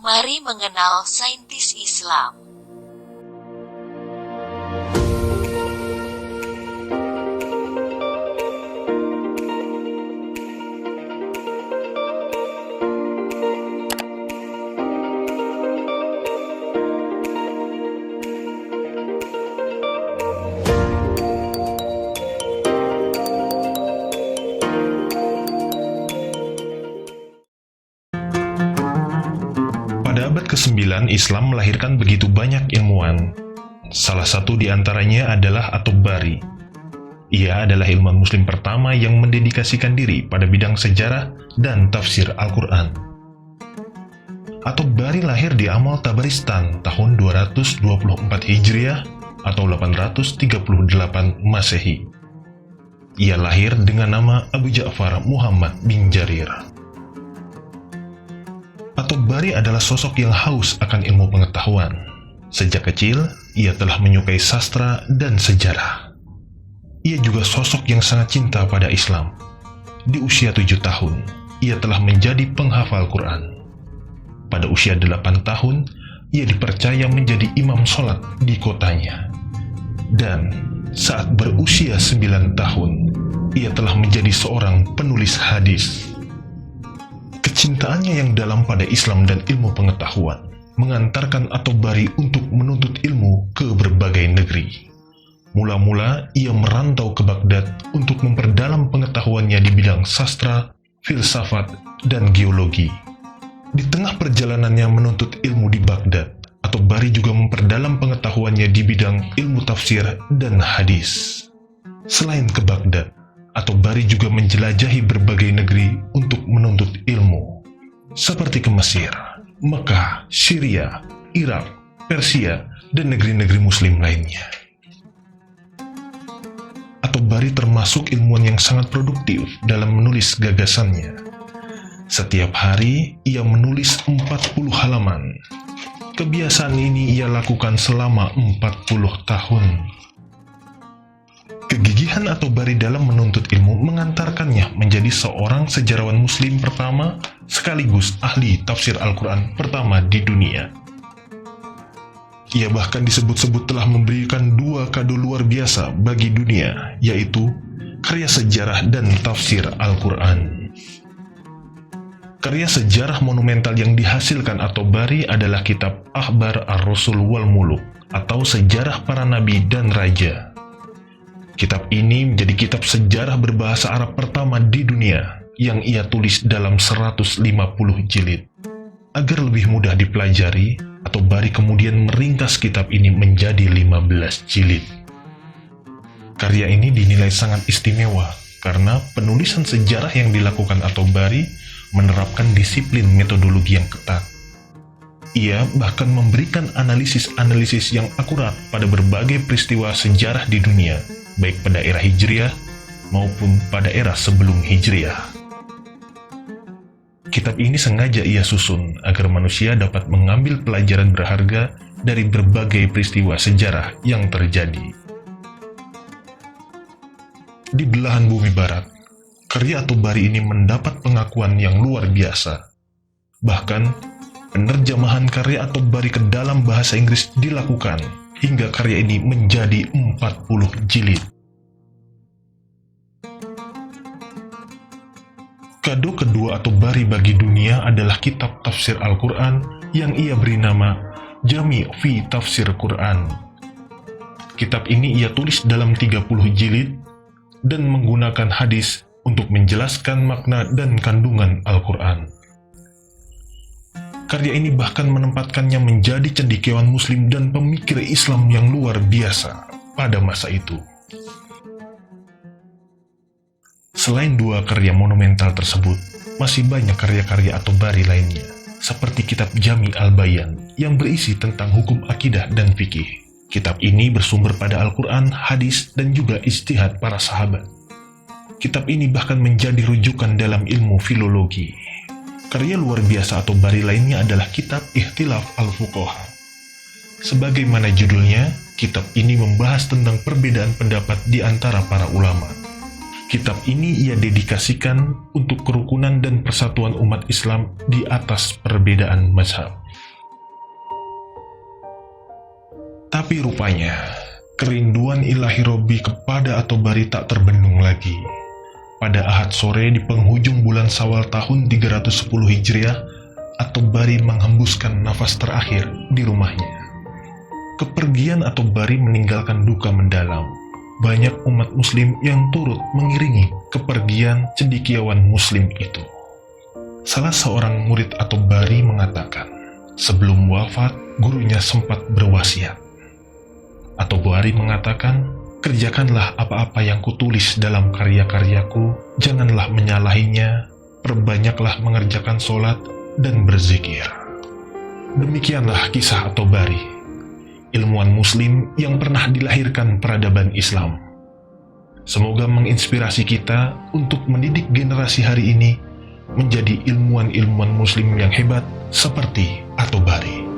Mari mengenal saintis Islam. Pada abad ke-9, Islam melahirkan begitu banyak ilmuwan. Salah satu di antaranya adalah At-Tabari. Ia adalah ilmuwan muslim pertama yang mendedikasikan diri pada bidang sejarah dan tafsir Al-Quran. At-Tabari lahir di Amal Tabaristan tahun 224 Hijriah atau 838 Masehi. Ia lahir dengan nama Abu Ja'far Muhammad bin Jarir. At-Tabari adalah sosok yang haus akan ilmu pengetahuan. Sejak kecil, ia telah menyukai sastra dan sejarah. Ia juga sosok yang sangat cinta pada Islam. Di usia 7 tahun, ia telah menjadi penghafal Quran. Pada usia 8 tahun, ia dipercaya menjadi imam sholat di kotanya. Dan saat berusia 9 tahun, ia telah menjadi seorang penulis hadis. Kecintaannya yang dalam pada Islam dan ilmu pengetahuan mengantarkan At-Tabari untuk menuntut ilmu ke berbagai negeri. Mula-mula ia merantau ke Baghdad untuk memperdalam pengetahuannya di bidang sastra, filsafat, dan geologi. Di tengah perjalanannya menuntut ilmu di Baghdad, At-Tabari juga memperdalam pengetahuannya di bidang ilmu tafsir dan hadis. Selain ke Baghdad, At-Tabari juga menjelajahi berbagai negeri untuk menuntut ilmu, seperti ke Mesir, Mekah, Syria, Irak, Persia, dan negeri-negeri muslim lainnya. At-Tabari termasuk ilmuwan yang sangat produktif dalam menulis gagasannya. Setiap hari, ia menulis 40 halaman. Kebiasaan ini ia lakukan selama 40 tahun. Kegigihan At-Tabari dalam menuntut ilmu mengantarkannya menjadi seorang sejarawan muslim pertama sekaligus ahli tafsir Al-Quran pertama di dunia. Ia bahkan disebut-sebut telah memberikan 2 kado luar biasa bagi dunia, yaitu karya sejarah dan tafsir Al-Quran. Karya sejarah monumental yang dihasilkan At-Tabari adalah kitab Akhbar Ar-Rasul wal Muluk atau Sejarah Para Nabi dan Raja. Kitab ini menjadi kitab sejarah berbahasa Arab pertama di dunia yang ia tulis dalam 150 jilid. Agar lebih mudah dipelajari, At-Tabari kemudian meringkas kitab ini menjadi 15 jilid. Karya ini dinilai sangat istimewa karena penulisan sejarah yang dilakukan At-Tabari menerapkan disiplin metodologi yang ketat. Ia bahkan memberikan analisis-analisis yang akurat pada berbagai peristiwa sejarah di dunia, baik pada era Hijriah maupun pada era sebelum Hijriah. Kitab ini sengaja ia susun agar manusia dapat mengambil pelajaran berharga dari berbagai peristiwa sejarah yang terjadi. Di belahan bumi barat, karya At-Tabari ini mendapat pengakuan yang luar biasa. Bahkan, penerjemahan karya At-Tabari ke dalam bahasa Inggris dilakukan hingga karya ini menjadi 40 jilid. Kado kedua At-Tabari bagi dunia adalah kitab tafsir Al-Quran yang ia beri nama Jami' fi Tafsir Quran. Kitab ini ia tulis dalam 30 jilid dan menggunakan hadis untuk menjelaskan makna dan kandungan Al-Quran. Karya ini bahkan menempatkannya menjadi cendekiawan muslim dan pemikir Islam yang luar biasa pada masa itu. Selain 2 karya monumental tersebut, masih banyak karya-karya At-Tabari lainnya, seperti kitab Jami' al-Bayan yang berisi tentang hukum akidah dan fikih. Kitab ini bersumber pada Al-Quran, hadis, dan juga ijtihad para sahabat. Kitab ini bahkan menjadi rujukan dalam ilmu filologi. Karya luar biasa At-Tabari lainnya adalah kitab Ikhtilaf al-Fuqaha. Sebagaimana judulnya, kitab ini membahas tentang perbedaan pendapat di antara para ulama. Kitab ini ia dedikasikan untuk kerukunan dan persatuan umat Islam di atas perbedaan mazhab. Tapi rupanya, kerinduan ilahi Robi kepada At-Tabari tak terbendung lagi. Pada Ahad sore di penghujung bulan Syawal tahun 310 Hijriah, At-Tabari menghembuskan nafas terakhir di rumahnya. Kepergian At-Tabari meninggalkan duka mendalam. Banyak umat muslim yang turut mengiringi kepergian cendekiawan muslim itu. Salah seorang murid At-Tabari mengatakan, sebelum wafat, gurunya sempat berwasiat. At-Tabari mengatakan, kerjakanlah apa-apa yang kutulis dalam karya-karyaku, janganlah menyalahinya, perbanyaklah mengerjakan sholat dan berzikir. Demikianlah kisah At-Tabari, ilmuwan muslim yang pernah dilahirkan peradaban Islam. Semoga menginspirasi kita untuk mendidik generasi hari ini menjadi ilmuwan-ilmuwan muslim yang hebat seperti At-Tabari.